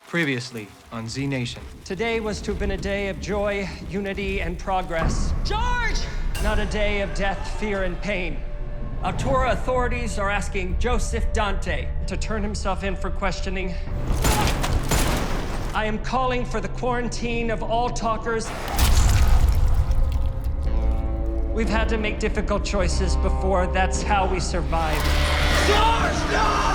Previously on Z Nation. Today was to have been a day of joy, unity, and progress. George! Not a day of death, fear, and pain. Altura authorities are asking Joseph Dante to turn himself in for questioning. I am calling for the quarantine of all talkers. We've had to make difficult choices before. That's how we survive. George, no!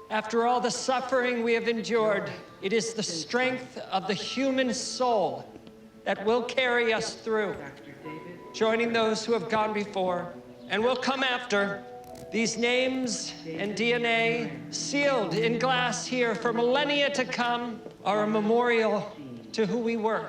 After all the suffering we have endured, it is the strength of the human soul that will carry us through, joining those who have gone before and will come after. These names and DNA, sealed in glass here for millennia to come, are a memorial to who we were.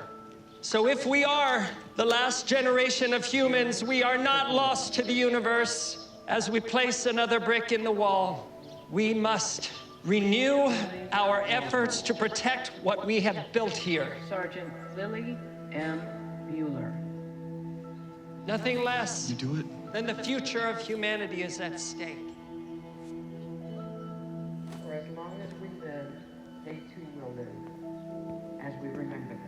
So if we are the last generation of humans, we are not lost to the universe. As we place another brick in the wall, we must renew our efforts to protect what we have built here. Sergeant Lily M. Mueller. Nothing less You do it? than the future of humanity is at stake. For as long as we live, they too will live, as we remember them.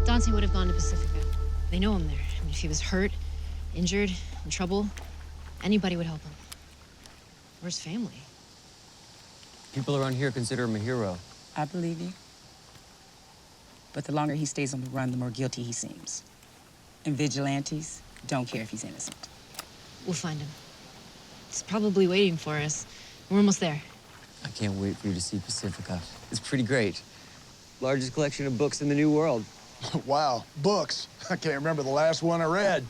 Dante would have gone to Pacifica. They know him there. I mean, if he was hurt, injured, in trouble, anybody would help him. Where's family? People around here consider him a hero. I believe you. But the longer he stays on the run, the more guilty he seems. And vigilantes don't care if he's innocent. We'll find him. He's probably waiting for us. We're almost there. I can't wait for you to see Pacifica. It's pretty great. Largest collection of books in the New World. Wow, books. I can't remember the last one I read.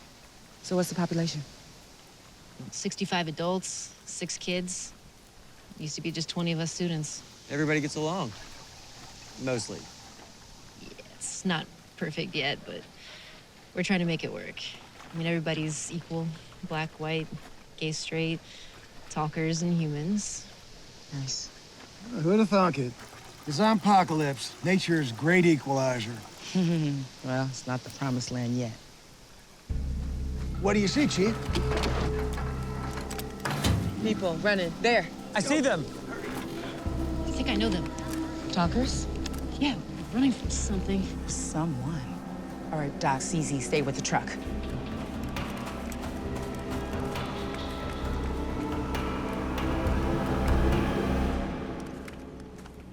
So what's the population? 65 adults, 6 kids. Used to be just 20 of us students. Everybody gets along. Mostly. Yeah, it's not perfect yet, but we're trying to make it work. I mean, everybody's equal. Black, white, gay, straight, talkers and humans. Nice. Who'd have thunk it? It's an apocalypse. Nature's great equalizer. Well, it's not the promised land yet. What do you see, Chief? People running. There. I see them. I think I know them. Talkers? Yeah, running from something. Someone. All right, Doc, CZ, stay with the truck.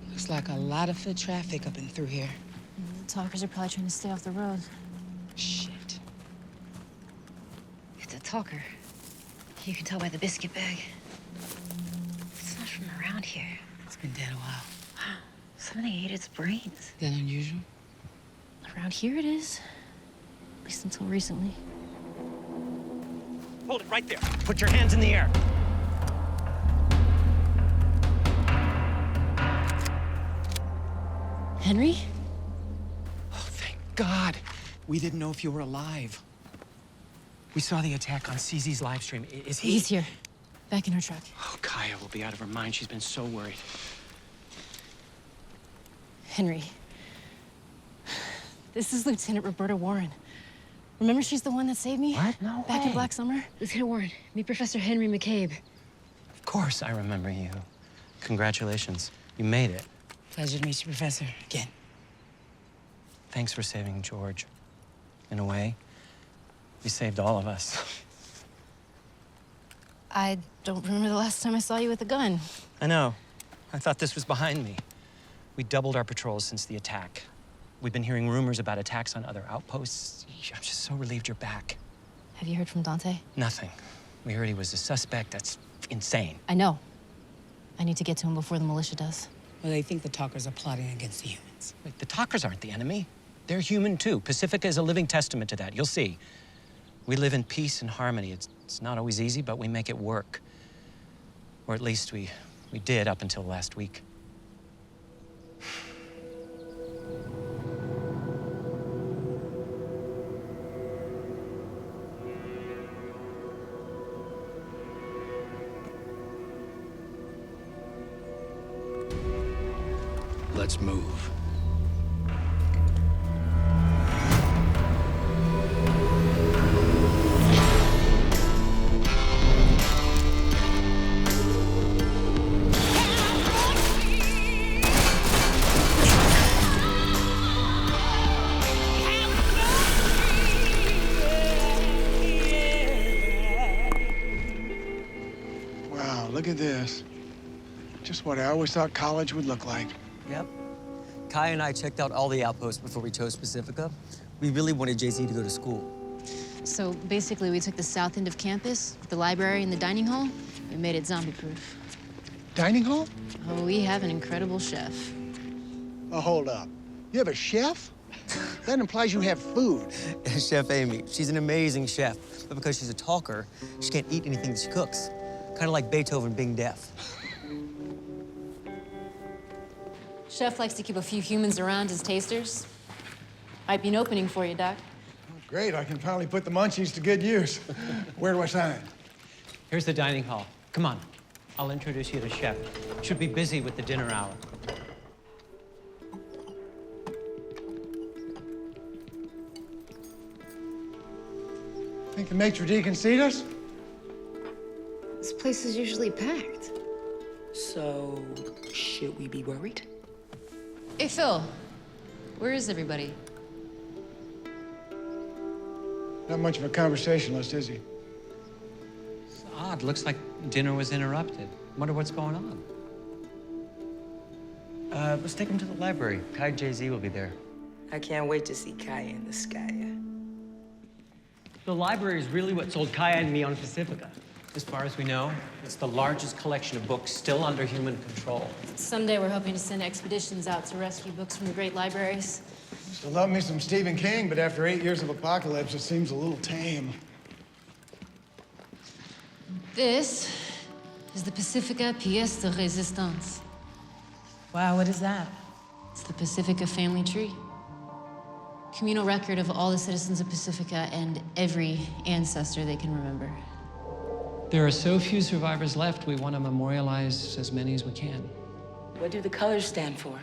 Looks like a lot of foot traffic up and through here. The talkers are probably trying to stay off the road. Shit. It's a talker. You can tell by the biscuit bag. It's not from around here. It's been dead a while. Something ate its brains. That unusual? Around here it is. At least until recently. Hold it right there. Put your hands in the air. Henry? Oh, thank God. We didn't know if you were alive. We saw the attack on CZ's live stream. Is he? He's here. Back in her truck. Oh, Kaya will be out of her mind. She's been so worried. Henry. This is Lieutenant Roberta Warren. Remember she's the one that saved me? What? No Back way. in Black Summer? Lieutenant Warren, meet Professor Henry McCabe. Of course I remember you. Congratulations. You made it. Pleasure to meet you, Professor. Again. Thanks for saving George. In a way, you saved all of us. I don't remember the last time I saw you with a gun. I know. I thought this was behind me. We doubled our patrols since the attack. We've been hearing rumors about attacks on other outposts. I'm just so relieved you're back. Have you heard from Dante? Nothing. We heard he was a suspect. That's insane. I know. I need to get to him before the militia does. Well, they think the talkers are plotting against the humans. Wait, the talkers aren't the enemy. They're human, too. Pacifica is a living testament to that. You'll see. We live in peace and harmony. It's not always easy, but we make it work. Or at least we did up until last week. Let's move. Wow, look at this. Just what I always thought college would look like. Yep. Kai and I checked out all the outposts before we chose Pacifica. We really wanted Jay-Z to go to school. So basically, we took the south end of campus, the library and the dining hall. We made it zombie-proof. Dining hall? Oh, we have an incredible chef. Oh, hold up. You have a chef? That implies you have food. Chef Amy, she's an amazing chef, but because she's a talker, she can't eat anything that she cooks. Kind of like Beethoven being deaf. Chef likes to keep a few humans around as tasters. Might be an opening for you, Doc. Great, I can finally put the munchies to good use. Where do I sign? Here's the dining hall. Come on. I'll introduce you to Chef. Should be busy with the dinner hour. Think the maitre d' can seat us? This place is usually packed. So, should we be worried? Hey, Phil. Where is everybody? Not much of a conversationalist, is he? It's odd. Looks like dinner was interrupted. Wonder what's going on. Let's take him to the library. Kai and Jay-Z will be there. I can't wait to see Kaya in the sky. The library is really what sold Kaya and me on Pacifica. As far as we know, it's the largest collection of books still under human control. Someday we're hoping to send expeditions out to rescue books from the great libraries. Still love me some Stephen King, but after 8 years of apocalypse, it seems a little tame. This is the Pacifica pièce de résistance. Wow, what is that? It's the Pacifica family tree. Communal record of all the citizens of Pacifica and every ancestor they can remember. There are so few survivors left, we want to memorialize as many as we can. What do the colors stand for?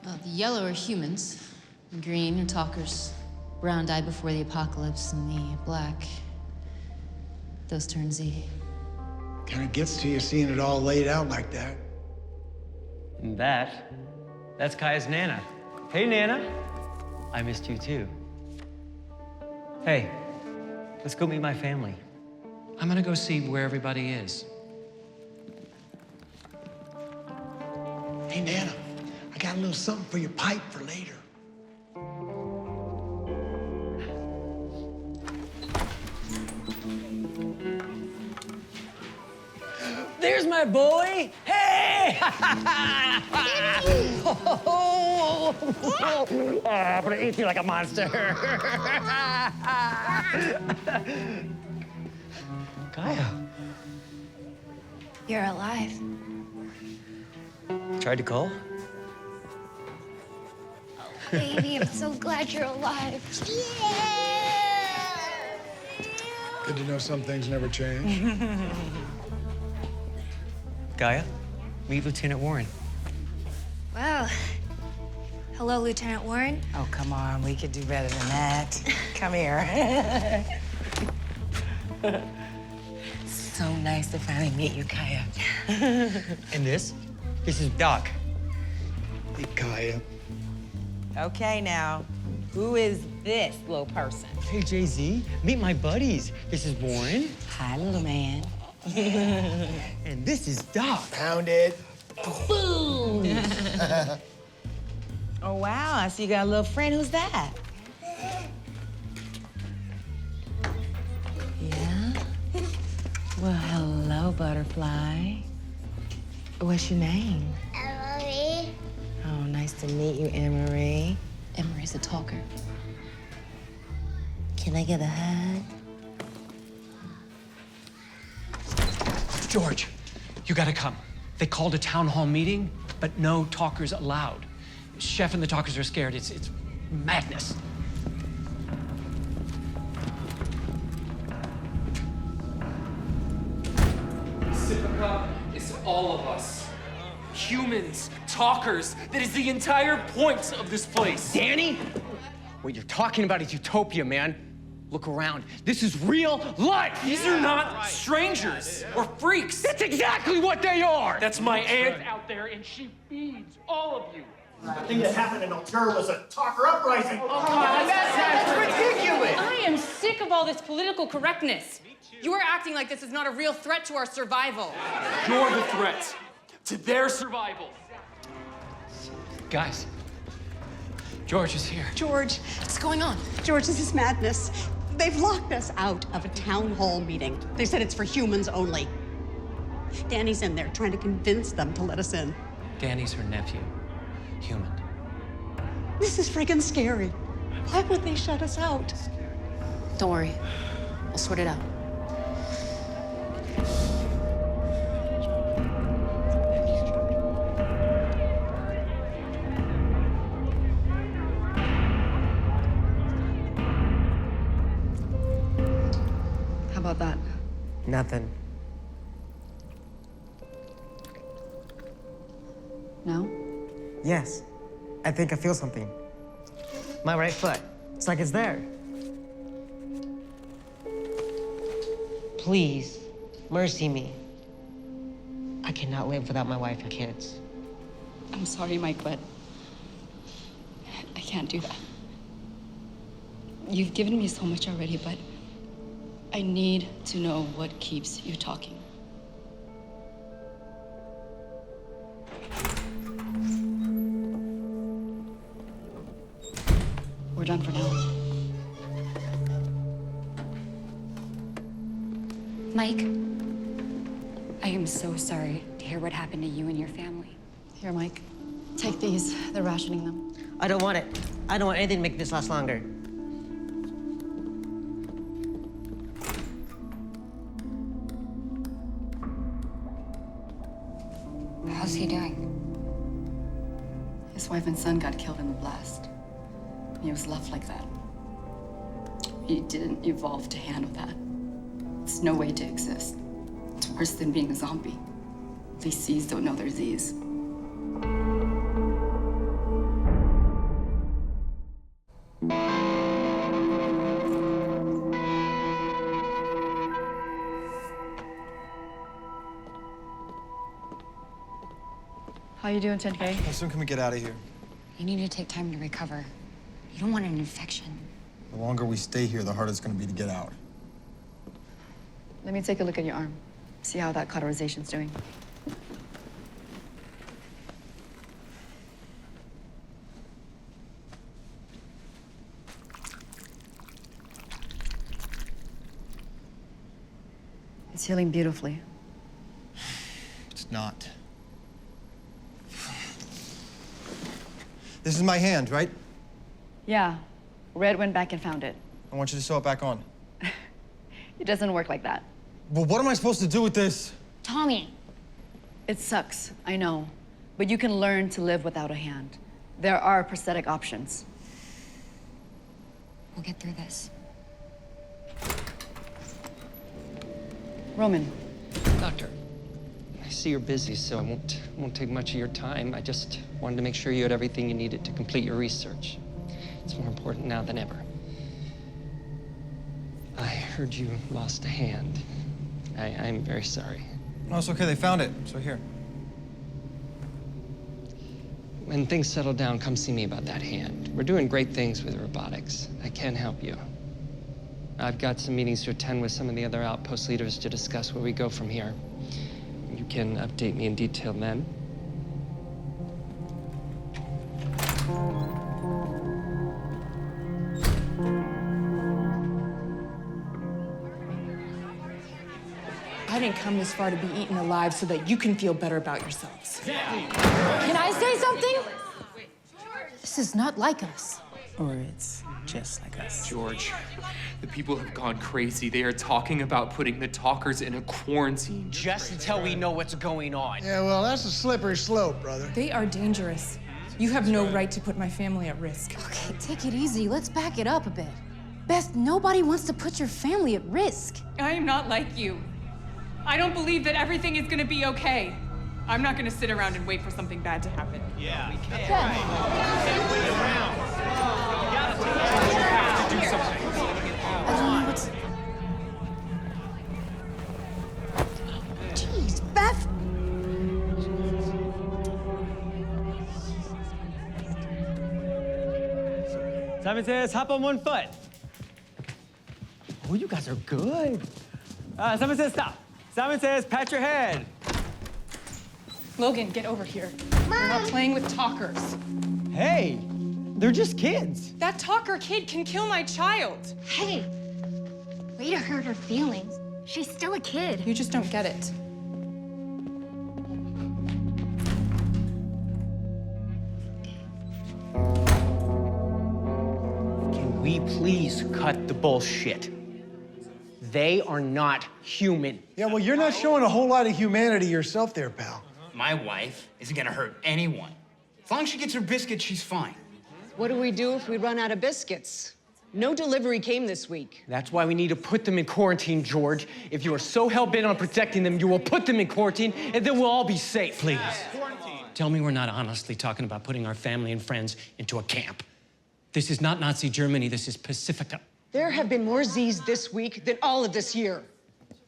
Well, the yellow are humans, the green are talkers, brown died before the apocalypse, and the black, those turn Z. Kind of gets to you seeing it all laid out like that. And that's Kaya's Nana. Hey, Nana. I missed you too. Hey, let's go meet my family. I'm gonna go see where everybody is. Hey, Nana, I got a little something for your pipe for later. There's my boy! Hey! I'm gonna eat you like a monster. Kaya. You're alive. Tried to call? Baby, I'm so glad you're alive. Good to know some things never change. Kaya, meet Lieutenant Warren. Well, hello, Lieutenant Warren. Oh, come on, we could do better than that. Come here. So nice to finally meet you, Kaya. And this is Doc. Hey, Kaya. Okay, now, who is this little person? Hey, Jay-Z, meet my buddies. This is Warren. Hi, little man. And this is Doc. Pound it. Boom! Oh, wow, I see you got a little friend. Who's that? Yeah? Well, hello, butterfly. What's your name? Emily. Oh, nice to meet you, Emery. Emery's a talker. Can I get a hug? George, You gotta come. They called a town hall meeting, but no talkers allowed. Chef and the talkers are scared. It's madness. Pacifica is all of us. Humans, talkers. That is the entire point of this place. Danny? What you're talking about is utopia, man. Look around. This is real life. These are not strangers or freaks. That's exactly what they are. That's my aunt out there, and she feeds all of you. The thing that happened in Altura was a talker uprising. That's ridiculous. I am sick of all this political correctness. You are acting like this is not a real threat to our survival. You're the threat to their survival. Guys, George is here. George, what's going on? George, this is madness. They've locked us out of a town hall meeting. They said it's for humans only. Danny's in there trying to convince them to let us in. Danny's her nephew, Human. This is freaking scary. Why would they shut us out? Don't worry. I'll sort it out. How about that? Nothing. No? Yes. I think I feel something. My right foot. It's like it's there. Please, mercy me. I cannot live without my wife and kids. I'm sorry, Mike, but I can't do that. You've given me so much already, but I need to know what keeps you talking. We're done for now. Mike, I am so sorry to hear what happened to you and your family. Here, Mike. Take these. They're rationing them. I don't want it. I don't want anything to make this last longer. How's he doing? His wife and son got killed in the blast. He was left like that. He didn't evolve to handle that. It's no way to exist. It's worse than being a zombie. These Z's don't know they're Z's. How you doing, 10K? How soon can we get out of here? You need to take time to recover. You don't want an infection. The longer we stay here, the harder it's going to be to get out. Let me take a look at your arm. See how that cauterization's doing. It's healing beautifully. It's not. This is my hand, right? Yeah. Red went back and found it. I want you to sew it back on. It doesn't work like that. Well, what am I supposed to do with this? Tommy! It sucks, I know. But you can learn to live without a hand. There are prosthetic options. We'll get through this. Roman. Doctor, I see you're busy, so I won't take much of your time. I just wanted to make sure you had everything you needed to complete your research. It's more important now than ever. I heard you lost a hand. I'm very sorry. No, it's okay. They found it. So here. When things settle down, come see me about that hand. We're doing great things with robotics. I can help you. I've got some meetings to attend with some of the other outpost leaders to discuss where we go from here. You can update me in detail then. I didn't come this far to be eaten alive so that you can feel better about yourselves. Can I say something? This is not like us. Or it's just like us. George, The people have gone crazy. They are talking about putting the talkers in a quarantine. Just until we know what's going on. Yeah, well, that's a slippery slope, brother. They are dangerous. You have no right to put my family at risk. Okay, take it easy. Let's back it up a bit. Beth, nobody wants to put your family at risk. I am not like you. I don't believe that everything is gonna be okay. I'm not gonna sit around and wait for something bad to happen. Yeah. We can't. Beth. Can't wait around. You have to do something. I don't know what's... Jeez, Beth! Simon says, hop on one foot. Oh, you guys are good. Simon says, stop. Simon says, pat your head. Logan, get over here. We're not playing with talkers. Hey, they're just kids. That talker kid can kill my child. Hey, way to hurt her feelings. She's still a kid. You just don't get it. Can we please cut the bullshit? They are not human. Yeah, well, you're not showing a whole lot of humanity yourself there, pal. My wife isn't gonna hurt anyone. As long as she gets her biscuits, she's fine. What do we do if we run out of biscuits? No delivery came this week. That's why we need to put them in quarantine, George. If you are so hell-bent on protecting them, you will put them in quarantine, and then we'll all be safe. Please, tell me we're not honestly talking about putting our family and friends into a camp. This is not Nazi Germany, this is Pacifica. There have been more Z's this week than all of this year.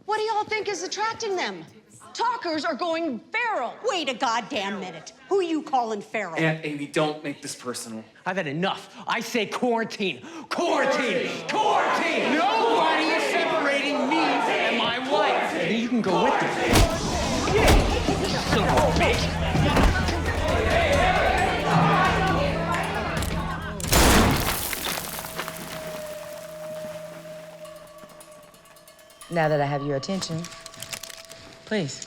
What do y'all think is attracting them? Talkers are going feral. Wait a goddamn minute. Who you calling feral? Aunt Amy, don't make this personal. I've had enough. I say quarantine. Quarantine! Quarantine! Nobody is separating me and my wife. Maybe you can go with them. Son of a bitch. Now that I have your attention, please,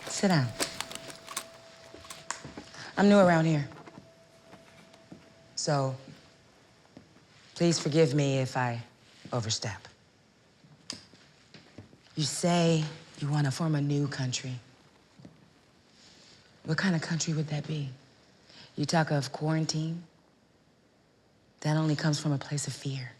sit down. I'm new around here. So, please forgive me if I overstep. You say you want to form a new country. What kind of country would that be? You talk of quarantine? That only comes from a place of fear.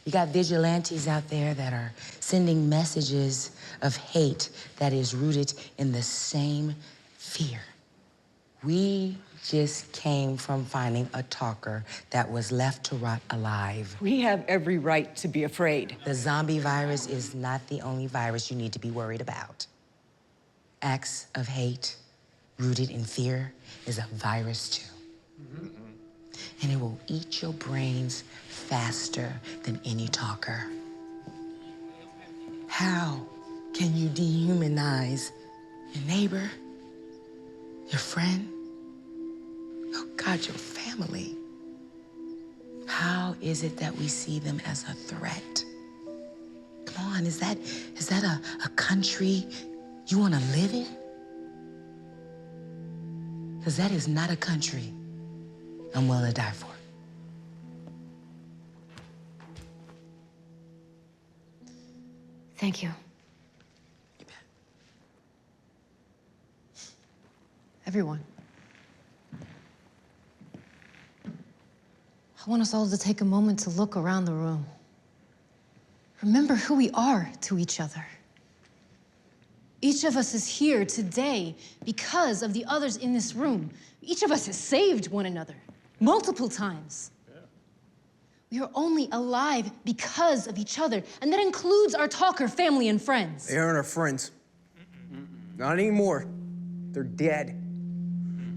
You got vigilantes out there that are sending messages of hate that is rooted in the same fear. We just came from finding a talker that was left to rot alive. We have every right to be afraid. The zombie virus is not the only virus you need to be worried about. Acts of hate rooted in fear is a virus too. And it will eat your brains faster than any talker. How can you dehumanize your neighbor, your friend, oh God, your family? How is it that we see them as a threat? Come on, is that a country you want to live in? Because that is not a country I'm willing to die for. Thank you. You bet. Everyone. I want us all to take a moment to look around the room. Remember who we are to each other. Each of us is here today because of the others in this room. Each of us has saved one another multiple times. We are only alive because of each other, and that includes our talker family and friends. They aren't our friends. Not anymore. They're dead.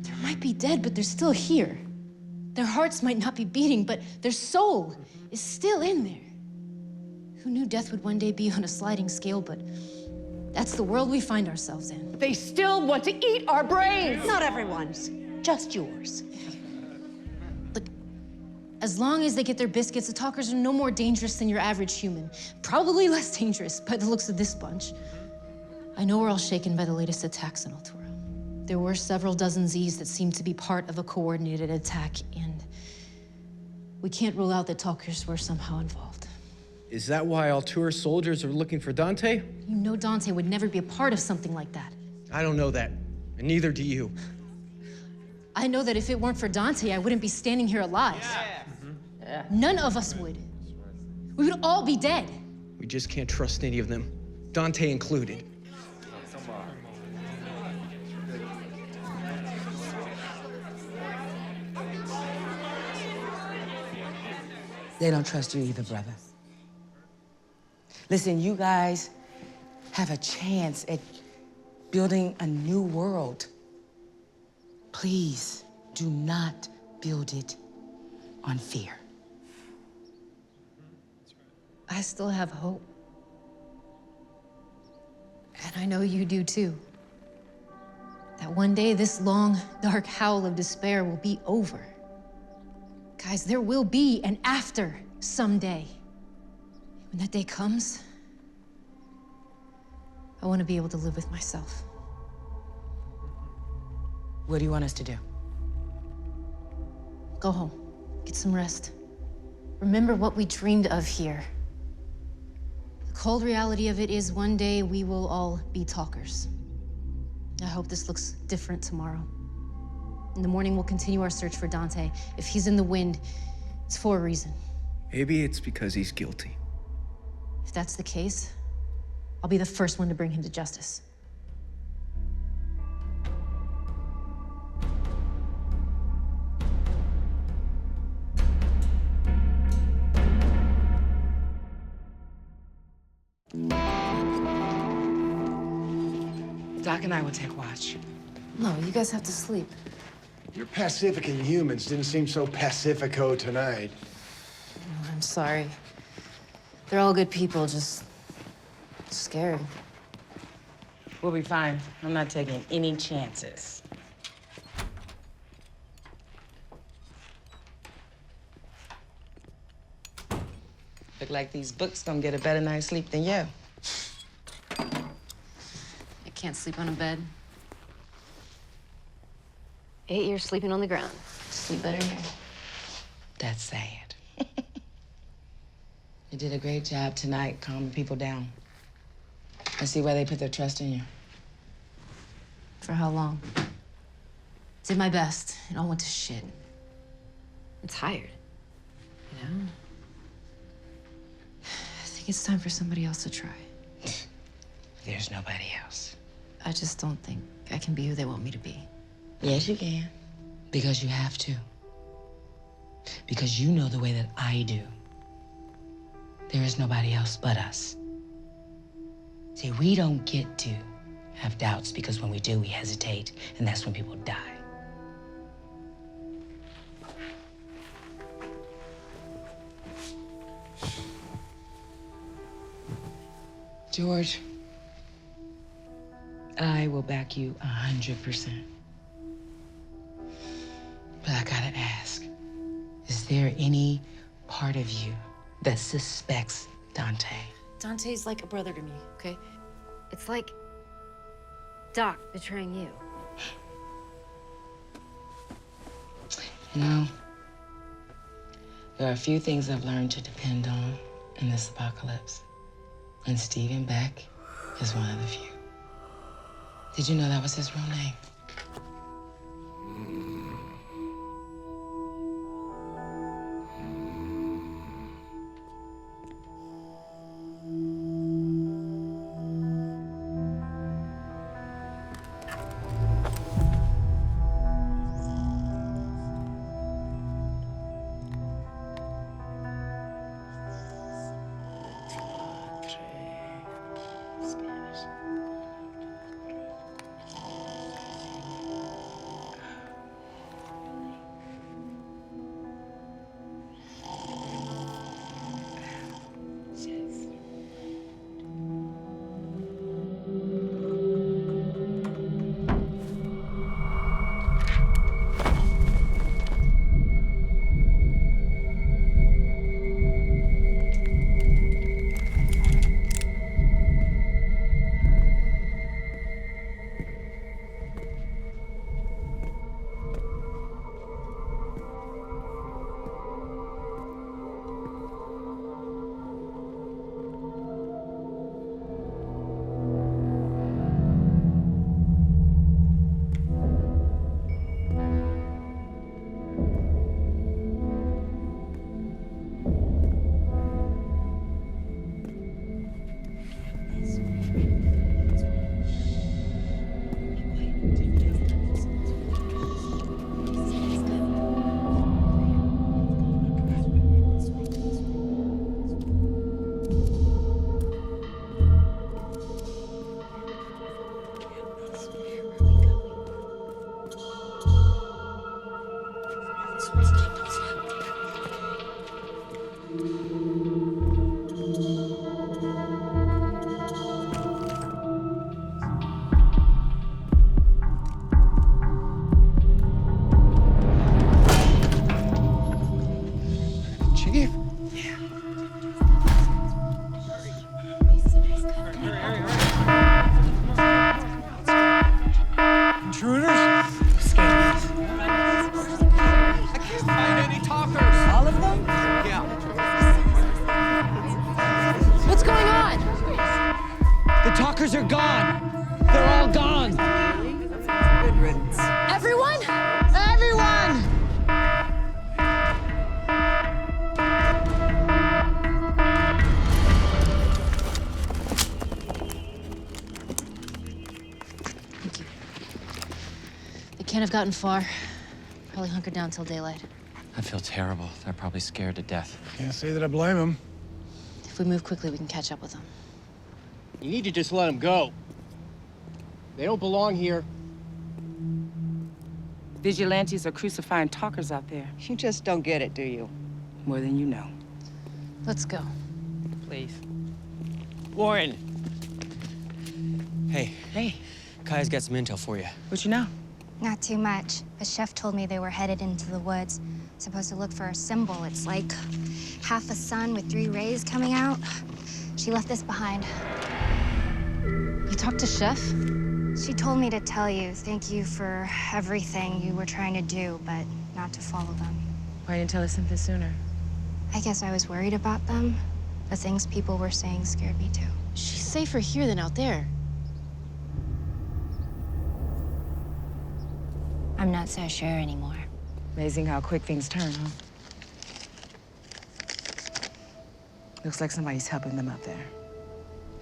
They might be dead, but they're still here. Their hearts might not be beating, but their soul is still in there. Who knew death would one day be on a sliding scale, but that's the world we find ourselves in. They still want to eat our brains. Not everyone's, just yours. Look, as long as they get their biscuits, the talkers are no more dangerous than your average human. Probably less dangerous by the looks of this bunch. I know we're all shaken by the latest attacks in Altura. There were several dozen Z's that seemed to be part of a coordinated attack, and we can't rule out that talkers were somehow involved. Is that why Altura soldiers are looking for Dante? You know Dante would never be a part of something like that. I don't know that, and neither do you. I know that if it weren't for Dante, I wouldn't be standing here alive. None of us would. We would all be dead. We just can't trust any of them, Dante included. They don't trust you either, brother. Listen, you guys have a chance at building a new world. Please do not build it on fear. I still have hope. And I know you do too. That one day this long, dark howl of despair will be over. Guys, there will be an after someday. When that day comes, I want to be able to live with myself. What do you want us to do? Go home, get some rest. Remember what we dreamed of here. The cold reality of it is one day we will all be talkers. I hope this looks different tomorrow. In the morning, we'll continue our search for Dante. If he's in the wind, it's for a reason. Maybe it's because he's guilty. If that's the case, I'll be the first one to bring him to justice. Doc and I will take watch. No, you guys have to sleep. Your Pacifican humans didn't seem so Pacifico tonight. Oh, I'm sorry. They're all good people, just scared. We'll be fine. I'm not taking any chances. Look like these books gonna get a better night's sleep than you. I can't sleep on a bed. 8 years sleeping on the ground. Sleep better here. That's sad. You did a great job tonight calming people down. I see why they put their trust in you. For how long? Did my best. It all went to shit. I'm tired. You know? I think it's time for somebody else to try. There's nobody else. I just don't think I can be who they want me to be. Yes, you can. Because you have to. Because you know the way that I do. There is nobody else but us. See, we don't get to have doubts because when we do, we hesitate, and that's when people die. George, I will back you 100%. But I gotta ask, is there any part of you that suspects Dante? Dante's like a brother to me, okay? It's like Doc betraying you. You know, there are a few things I've learned to depend on in this apocalypse. And Stephen Beck is one of the few. Did you know that was his real name? Talkers are gone. They're all gone. Good riddance. Everyone? Everyone! They can't have gotten far. Probably hunkered down till daylight. I feel terrible. They're probably scared to death. Can't say that I blame him. If we move quickly, we can catch up with them. You need to just let them go. They don't belong here. Vigilantes are crucifying talkers out there. You just don't get it, do you? More than you know. Let's go. Please. Warren. Hey, Hey, Kaya's got some intel for you. what you know? Not too much. The chef told me they were headed into the woods. Supposed to look for a symbol. It's like half a sun with 3 rays coming out. She left this behind. You talked to Chef? She told me to tell you, thank you for everything you were trying to do, but not to follow them. Why didn't you tell us something sooner? I guess I was worried about them. The things people were saying scared me too. She's safer here than out there. I'm not so sure anymore. Amazing how quick things turn, huh? Looks like somebody's helping them out there.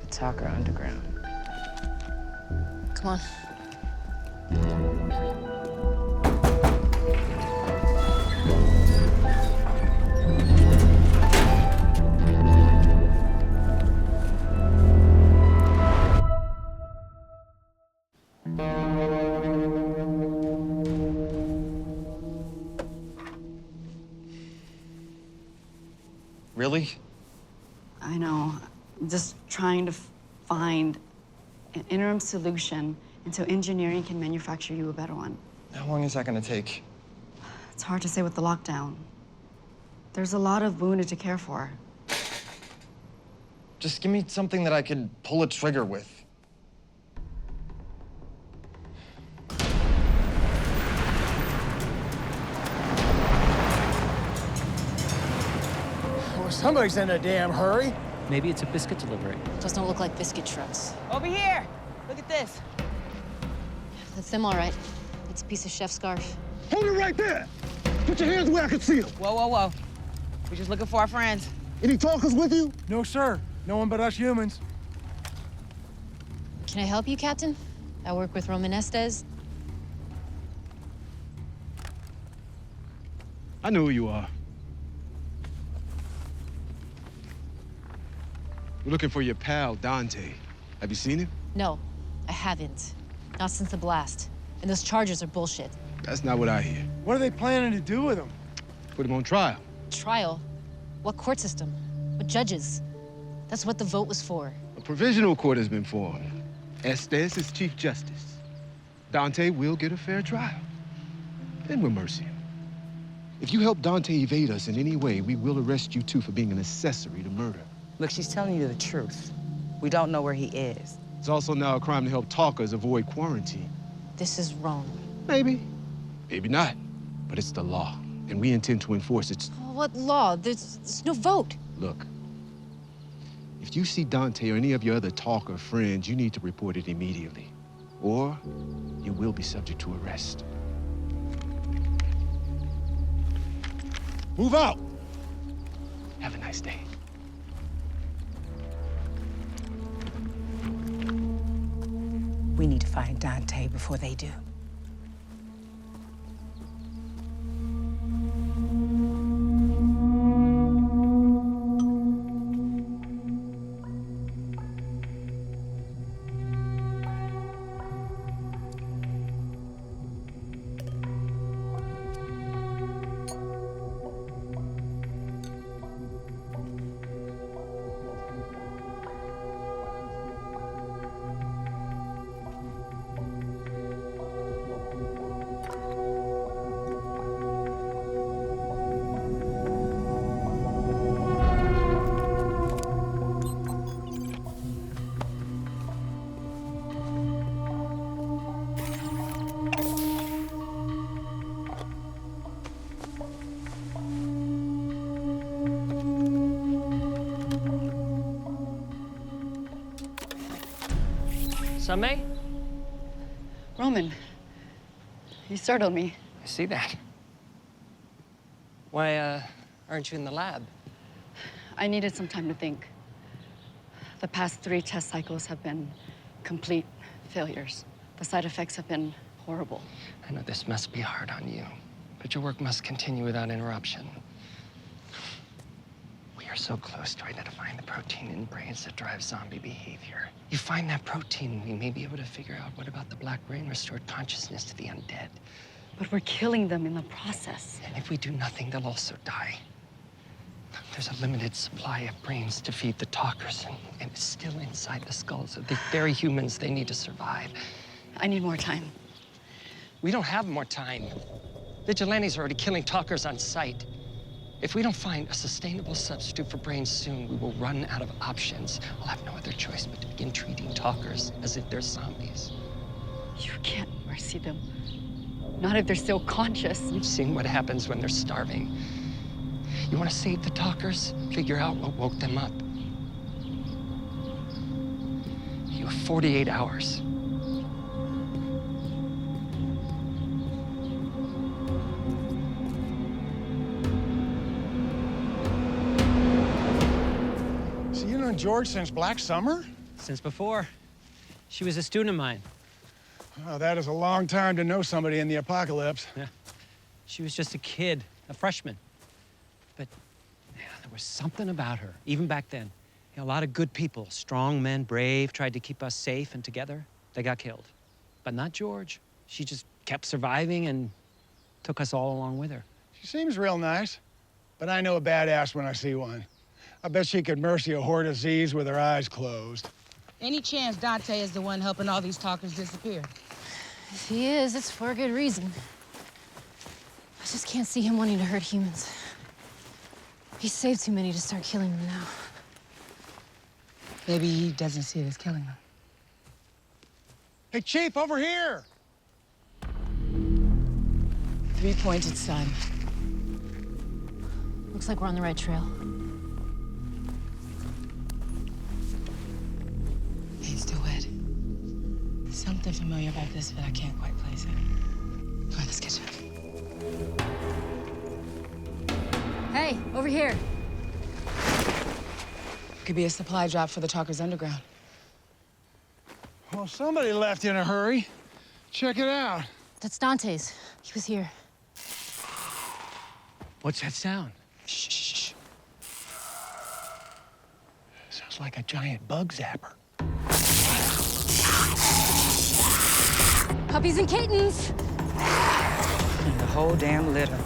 The Talker Underground. Come on. Really? I know. I'm just trying to find an interim solution until engineering can manufacture you a better one. How long is that gonna take? It's hard to say with the lockdown. There's a lot of wounded to care for. Just give me something that I could pull a trigger with. Well, somebody's in a damn hurry. Maybe it's a biscuit delivery. Those don't look like biscuit trucks. Over here! Look at this. That's them, all right. It's a piece of Chef's scarf. Hold it right there! Put your hands where I can see them. Whoa, whoa, whoa. We're just looking for our friends. Any talkers with you? No, sir. No one but us humans. Can I help you, Captain? I work with Roman Estes. I know who you are. We're looking for your pal, Dante. Have you seen him? No, I haven't. Not since the blast. And those charges are bullshit. That's not what I hear. What are they planning to do with him? Put him on trial. Trial? What court system? What judges? That's what the vote was for. A provisional court has been formed. Estes is Chief Justice. Dante will get a fair trial. Then we'll mercy him. If you help Dante evade us in any way, we will arrest you too for being an accessory to murder. Look, she's telling you the truth. We don't know where he is. It's also now a crime to help talkers avoid quarantine. This is wrong. Maybe. Maybe not. But it's the law, and we intend to enforce it. What law? There's no vote. Look, if you see Dante or any of your other talker friends, you need to report it immediately, or you will be subject to arrest. Move out! Have a nice day. We need to find Dante before they do. Same? Roman, you startled me. I see that. Why, aren't you in the lab? I needed some time to think. The past 3 test cycles have been complete failures. The side effects have been horrible. I know this must be hard on you, but your work must continue without interruption. We are so close to identifying the protein in brains that drives zombie behavior. You find that protein, we may be able to figure out what about the black brain restored consciousness to the undead. But we're killing them in the process. And if we do nothing, they'll also die. There's a limited supply of brains to feed the talkers, and it's still inside the skulls of the very humans they need to survive. I need more time. We don't have more time. Vigilantes are already killing talkers on sight. If we don't find a sustainable substitute for brains soon, we will run out of options. I'll have no other choice but to begin treating talkers as if they're zombies. You can't mercy them. Not if they're still conscious. You've seen what happens when they're starving. You want to save the talkers? Figure out what woke them up. You have 48 hours. So you known George since Black Summer? Since before. She was a student of mine. Oh, that is a long time to know somebody in the apocalypse. Yeah. She was just a kid, a freshman. But yeah, there was something about her, even back then. You know, a lot of good people, strong men, brave, tried to keep us safe and together. They got killed. But not George. She just kept surviving and took us all along with her. She seems real nice, but I know a badass when I see one. I bet she could mercy a horde of Z's with her eyes closed. Any chance Dante is the one helping all these talkers disappear? If he is, it's for a good reason. I just can't see him wanting to hurt humans. He saved too many to start killing them now. Maybe he doesn't see it as killing them. Hey, Chief, over here! 3-pointed sun. Looks like we're on the right trail. He's still wet. Something familiar about this, but I can't quite place it. Come on, let's catch up. Hey, over here. Could be a supply drop for the Talkers Underground. Well, somebody left in a hurry. Check it out. That's Dante's. He was here. What's that sound? Shh, shh, shh. Sounds like a giant bug zapper. Puppies and kittens! And the whole damn litter.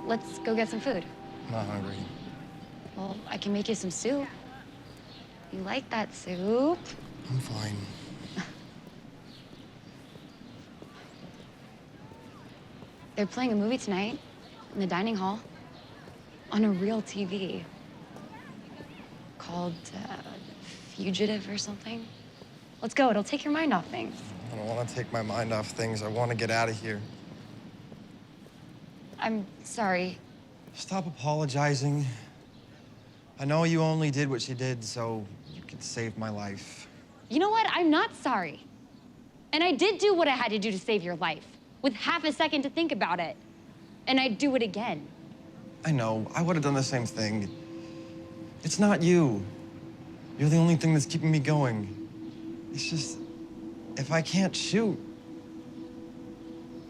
Let's go get some food. I'm not hungry. Well, I can make you some soup. You like that soup? I'm fine. They're playing a movie tonight in the dining hall on a real TV called Fugitive or something. Let's go. It'll take your mind off things. I don't want to take my mind off things. I want to get out of here. I'm sorry. Stop apologizing. I know you only did what you did so you could save my life. You know what? I'm not sorry. And I did do what I had to do to save your life, with half a second to think about it. And I'd do it again. I know. I would have done the same thing. It's not you. You're the only thing that's keeping me going. It's just, if I can't shoot,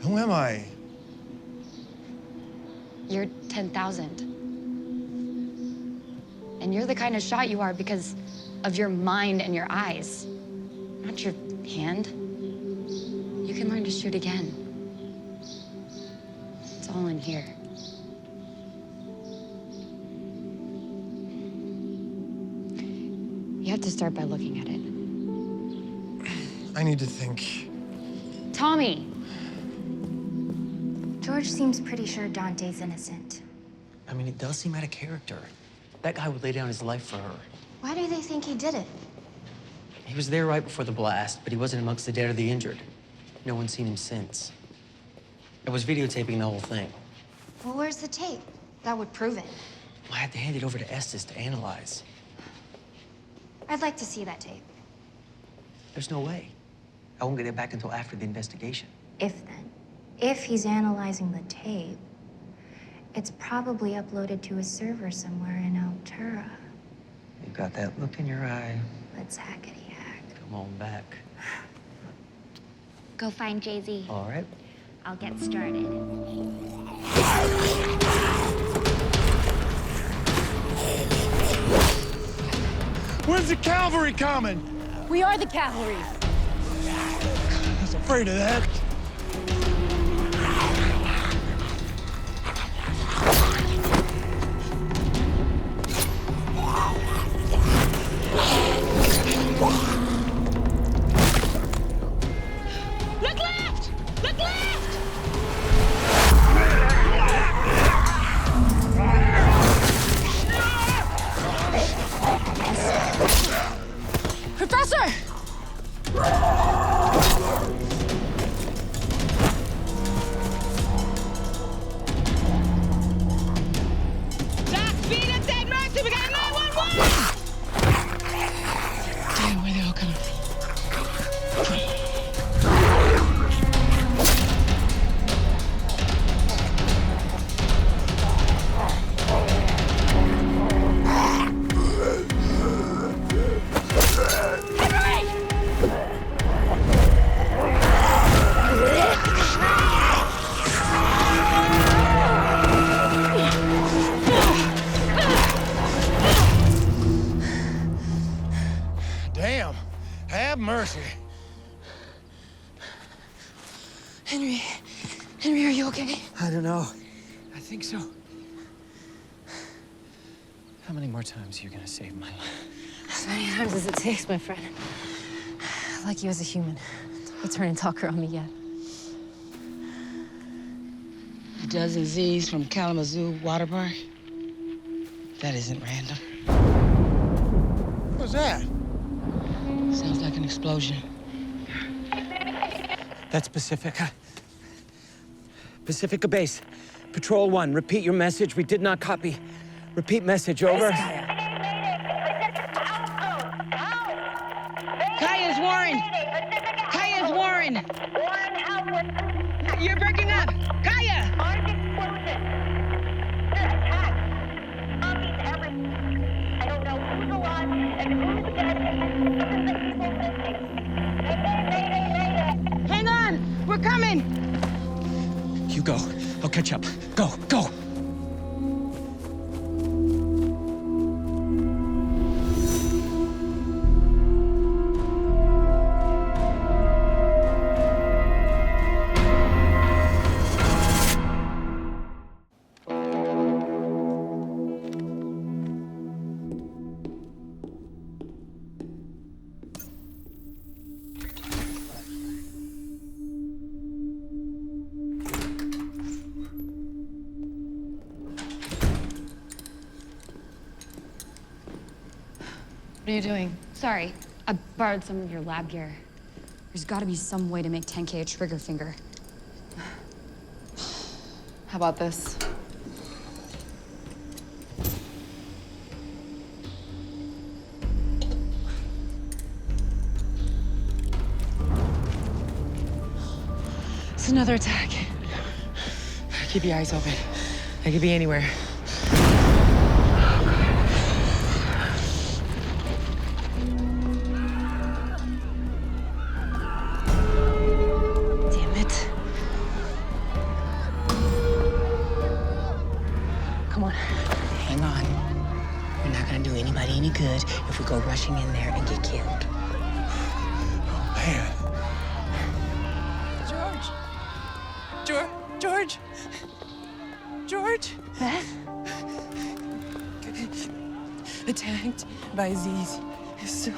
who am I? You're 10,000. And you're the kind of shot you are because of your mind and your eyes, not your hand. You can learn to shoot again. It's all in here. You have to start by looking at it. I need to think. Tommy! George seems pretty sure Dante's innocent. I mean, it does seem out of character. That guy would lay down his life for her. Why do they think he did it? He was there right before the blast, but he wasn't amongst the dead or the injured. No one's seen him since. It was videotaping the whole thing. Well, where's the tape? That would prove it. I had to hand it over to Estes to analyze. I'd like to see that tape. There's no way. I won't get it back until after the investigation. If then. If he's analyzing the tape, it's probably uploaded to a server somewhere in Altura. You got that look in your eye. Let's hackety hack. Come on back. Go find Jay-Z. All right. I'll get started. Where's the cavalry coming? We are the cavalry. I was afraid of that. Look left! Look left! Professor! Doc, speed up that Mercy! We got 911! Damn, where they all coming from? Damn. Have mercy. Henry, are you okay? I don't know. I think so. How many more times are you gonna save my life? As many times as it takes, my friend. Like you as a human. Don't turn and talk on me yet. Dozen Z's from Kalamazoo Water Park? That isn't random. What's that? Sounds like an explosion. That's Pacifica. Pacifica base. Patrol 1, repeat your message. We did not copy. Repeat message, over. Kaya's Warren! Kaya's Warren! You're breaking up! Kaya! Hang on! We're coming! You go. I'll catch up. Go, go! What are you doing? Sorry, I borrowed some of your lab gear. There's gotta be some way to make 10K a trigger finger. How about this? It's another attack. Keep your eyes open. They could be anywhere. Damn it. Come on. Hang on. We're not gonna do anybody any good if we go rushing in there and get killed. Oh, man. George? Beth? Attacked by Z's. So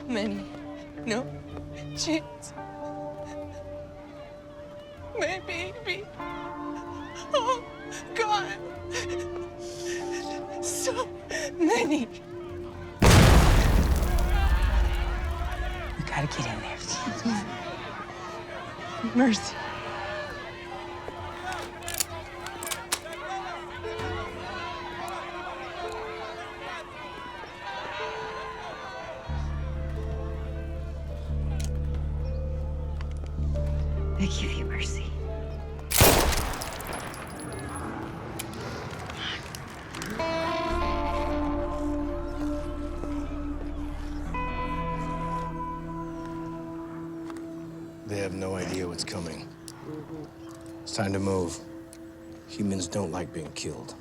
many. No chance. My baby. Oh, God. So many. We gotta get in there. Mercy. It's time to move. Humans don't like being killed.